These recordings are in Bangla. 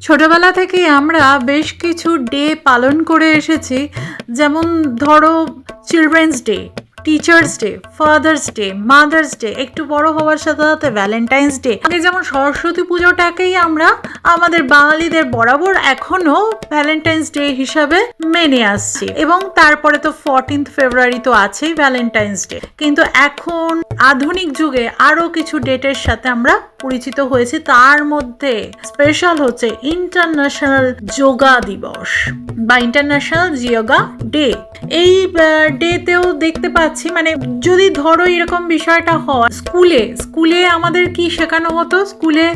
ছোটবেলা থেকে আমরা বেশ কিছু ডে পালন করে এসেছি, যেমন ধরো children's day, teachers day, father's day, mother's day, একটু বড় হওয়ার সাথে সাথে ভ্যালেন্টাইন্স ডে। আগে যেমন সরস্বতী পুজোটাকেই আমরা আমাদের বাঙালিদের বরাবর এখনো ভ্যালেন্টাইন্স ডে হিসাবে মেনে আসছি, এবং তারপরে তো 14th ফেব্রুয়ারি তো আছেই ভ্যালেন্টাইন্স ডে। কিন্তু এখন আধুনিক যুগে আরো কিছু ডেটের সাথে আমরা পরিচিত হয়েছি, তার মধ্যে স্পেশাল হচ্ছে ইন্টারন্যাশনাল যোগা দিবস বা ইন্টারন্যাশনাল যোগা ডে। এই ডেতেও দেখতে পাচ্ছি, মানে যদি ধরো এরকম বিষয়টা হয়, স্কুলে আমাদের কি শেখানো হতো, স্কুলে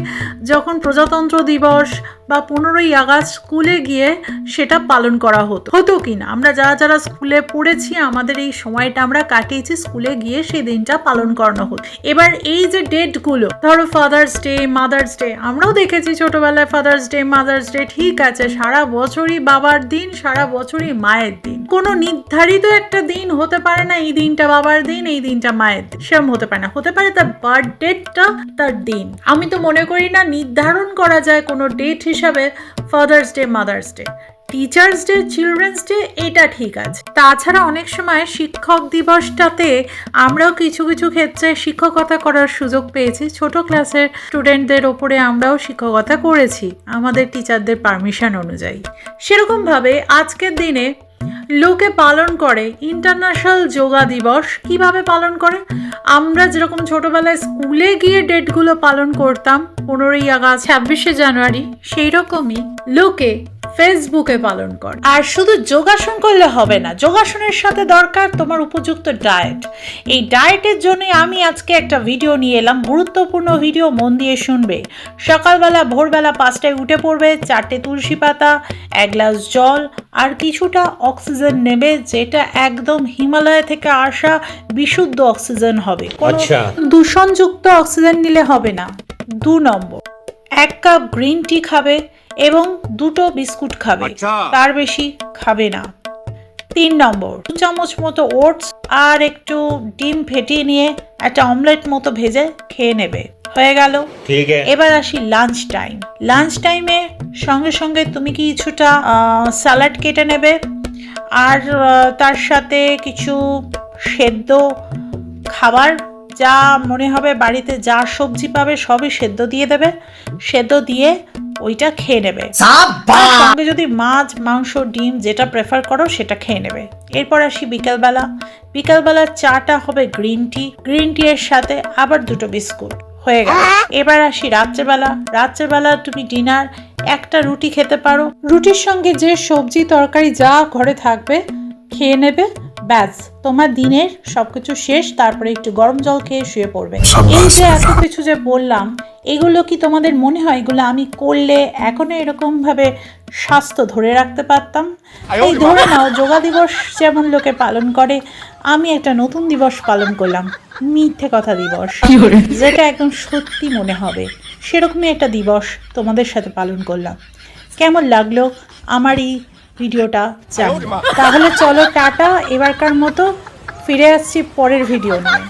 যখন প্রজাতন্ত্র দিবস বা 15ই আগস্ট স্কুলে গিয়ে সেটা পালন করা হতো কি না? আমরা যারা স্কুলে পড়েছি আমাদের এই সময়টা আমরা কাটিয়েছি স্কুলে গিয়ে সেই দিনটা পালন করানো হতো। এবার এই যে ডেটগুলো, ধরো ফাদার্স ডে, মাদার্স ডে, আমরাও দেখেছি ছোটবেলায় ফাদার্স ডে, মাদার্স ডে, ঠিক আছে, সারা বছরই বাবার দিন, সারা বছরই মায়ের দিন। কোনো নির্ধারিত একটা দিন হতে পারে না এই দিনটা বাবার দিন, এই দিনটা মায়ের দিন, সেরকম হতে পারে না। হতে পারে তার বার্থডেটা তার দিন। আমি তো মনে করি না নির্ধারণ করা যায় কোনো ডেট হিসাবে father's day, mother's day, teachers day, children's day, এটা ঠিক আছে। তাছাড়া অনেক সময় শিক্ষক দিবসটাতে আমরাও কিছু কিছু ক্ষেত্রে শিক্ষকতা করার সুযোগ পেয়েছি। ছোট ক্লাসের স্টুডেন্টদের ওপরে আমরাও শিক্ষকতা করেছি আমাদের টিচারদের পারমিশন অনুযায়ী। সেরকমভাবে আজকের দিনে লোকে পালন করে ইন্টারন্যাশনাল যোগা দিবস। কিভাবে পালন করে? আমরা যেরকম ছোটবেলায় স্কুলে গিয়ে ডেটগুলো পালন করতাম, 15ই আগস্ট, 26শে জানুয়ারি, সেই রকমই লোকে ফেসবুকে পালন করে। আর শুধু যোগাসন করলে হবে না, যোগাসনের সাথে দরকার তোমার উপযুক্ত ডায়েট। এই ডায়েটের জন্য আমি আজকে একটা ভিডিও নিয়ে এলাম, গুরুত্বপূর্ণ ভিডিও, মন দিয়ে শুনবে। সকালবেলা ভোরবেলা 5টায় উঠে পড়বে, 4টে তুলসী পাতা, 1 গ্লাস জল আর কিছুটা অক্সিজেন নেবে, যেটা একদম হিমালয় থেকে আসা বিশুদ্ধ অক্সিজেন হবে। দূষণযুক্ত অক্সিজেন নিলে হবে না। 2 নম্বর, 1 কাপ গ্রিন টি খাবে এবং 2টো বিস্কুট খাবে, তার বেশি খাবে না। 3 নম্বর, 2 চামচ মতো ওটস আর একটু ডিম ফেটিয়ে নিয়ে একটা অমলেট মতো ভেজে খেয়ে নেবে। হয়ে গেল। এবার আসি লাঞ্চ টাইম। লাঞ্চ টাইমে সঙ্গে সঙ্গে তুমি কিছুটা স্যালাড কেটে নেবে, আর তার সাথে কিছু সেদ্ধ খাবার, যা মনে হবে বাড়িতে যা সবজি পাবে সবই সেদ্ধ দিয়ে দেবে, সেদ্ধ দিয়ে ওইটা খেয়ে নেবে। সঙ্গে যদি মাছ, মাংস, ডিম যেটা প্রেফার করো সেটা খেয়ে নেবে। এরপর আসি বিকালবেলা চাটা হবে গ্রিন টি এর সাথে আবার 2টো বিস্কুট। হয়ে গেল। এবার আসি রাত্রেবেলা তুমি ডিনার, একটা রুটি খেতে পারো, রুটির সঙ্গে যে সবজি তরকারি যা ঘরে থাকবে খেয়ে নেবে, ব্যাস তোমার দিনের সবকিছু শেষ। তারপরে একটু গরম জল খেয়ে শুয়ে পড়বে। এই যে এত কিছু যে বললাম, এগুলো কি তোমাদের মনে হয় এগুলো আমি করলে এখনো এরকম ভাবে স্বাস্থ্য ধরে রাখতে পারতাম? এই ধরে নাও, যোগা দিবস যেমন লোকে পালন করে, আমি একটা নতুন দিবস পালন করলাম, মিথ্যে কথা দিবস, যেটা একদম সত্যি মনে হবে সেরকমই একটা দিবস তোমাদের সাথে পালন করলাম। কেমন লাগলো আমার এই ভিডিওটা জানো? তাহলে চলো টাটা, এবারকার মতো ফিরে আসছি পরের ভিডিও নিয়ে।